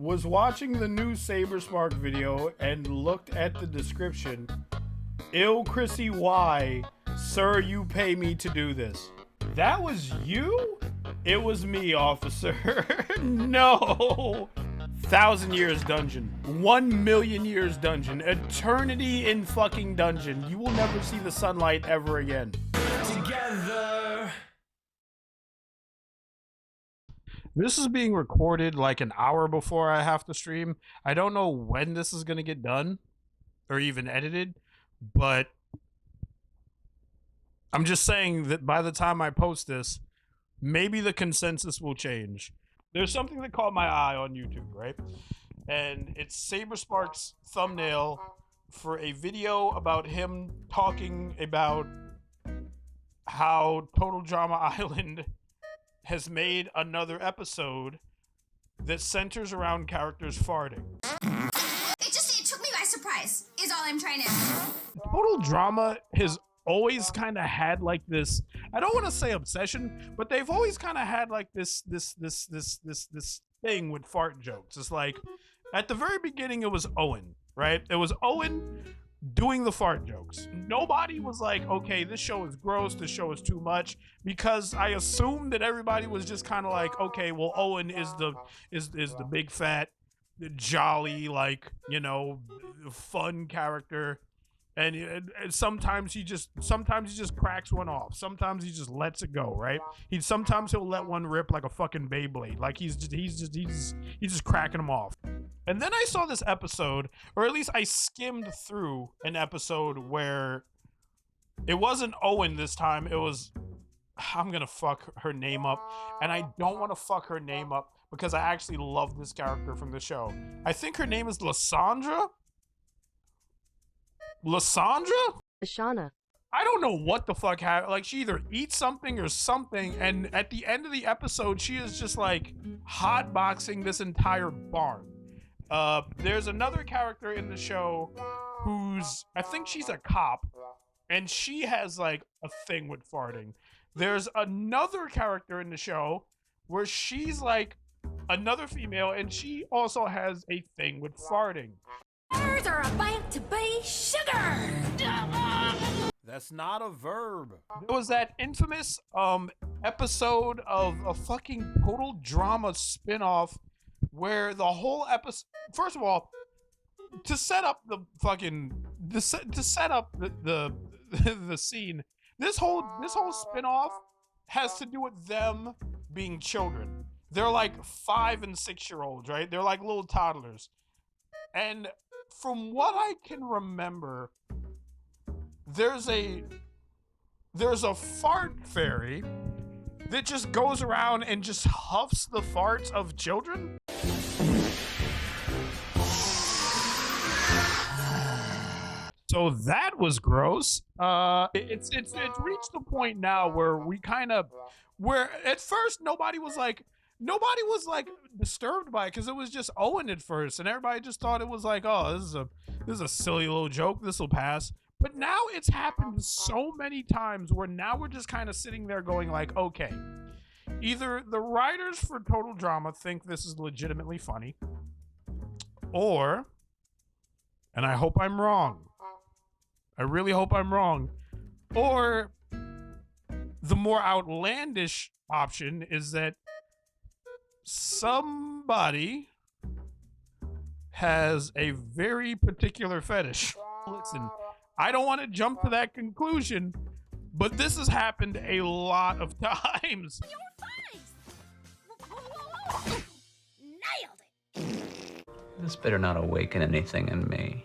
was watching the new SaberSpark video and looked at the description. Ill Chrissy Y, sir, you pay me to do this. That was you? It was me, officer. No. 1,000 years dungeon. 1,000,000 years dungeon. Eternity in fucking dungeon. You will never see the sunlight ever again. Together. This is being recorded like an hour before I have to stream. I don't know when this is going to get done or even edited, but I'm just saying that by the time I post this, maybe the consensus will change. There's something that caught my eye on YouTube, right? And it's SaberSpark's thumbnail for a video about him talking about how Total Drama Island has made another episode that centers around characters farting. It took me by surprise, is all I'm trying to... Total Drama has always kind of had like this, I don't want to say obsession, but they've always kind of had like this thing with fart jokes. It's like, at the very beginning, it was Owen, right? It was Owen doing the fart jokes. Nobody was like, okay, this show is gross, this show is too much, because I assumed that everybody was just kind of like, okay, well, Owen is the big fat jolly, like, you know, fun character, and sometimes he just cracks one off, sometimes he just lets it go, right? Sometimes he'll let one rip like a fucking Beyblade, like he's just cracking them off. And then I saw this episode, or at least I skimmed through an episode where it wasn't Owen this time. It was, I'm gonna fuck her name up, and I don't want to fuck her name up because I actually love this character from the show. I think her name is Lysandra? Ashana. I don't know what the fuck happened. Like, she either eats something or something, and at the end of the episode, she is just like hotboxing this entire barn. There's another character in the show who's, I think she's a cop, and she has like a thing with farting. There's another character in the show where she's like another female, and she also has a thing with farting. Words are about to be sugar. That's not a verb. There was that infamous episode of a fucking Total Drama spinoff where the whole episode, first of all, to set up the fucking to set up the the scene, this whole spinoff has to do with them being children. They're like 5 and 6 year olds, right? They're like little toddlers. And from what I can remember, there's a fart fairy that just goes around and just huffs the farts of children. So that was gross. It's reached the point now where where at first nobody was like disturbed by it because it was just Owen at first, and everybody just thought it was like, oh, this is a silly little joke, this will pass. But now it's happened so many times where now we're just kind of sitting there going like, okay, either the writers for Total Drama think this is legitimately funny, or, and I hope I'm wrong, I really hope I'm wrong, or the more outlandish option is that somebody has a very particular fetish. Listen, I don't want to jump to that conclusion, but this has happened a lot of times. Nailed it. This better not awaken anything in me.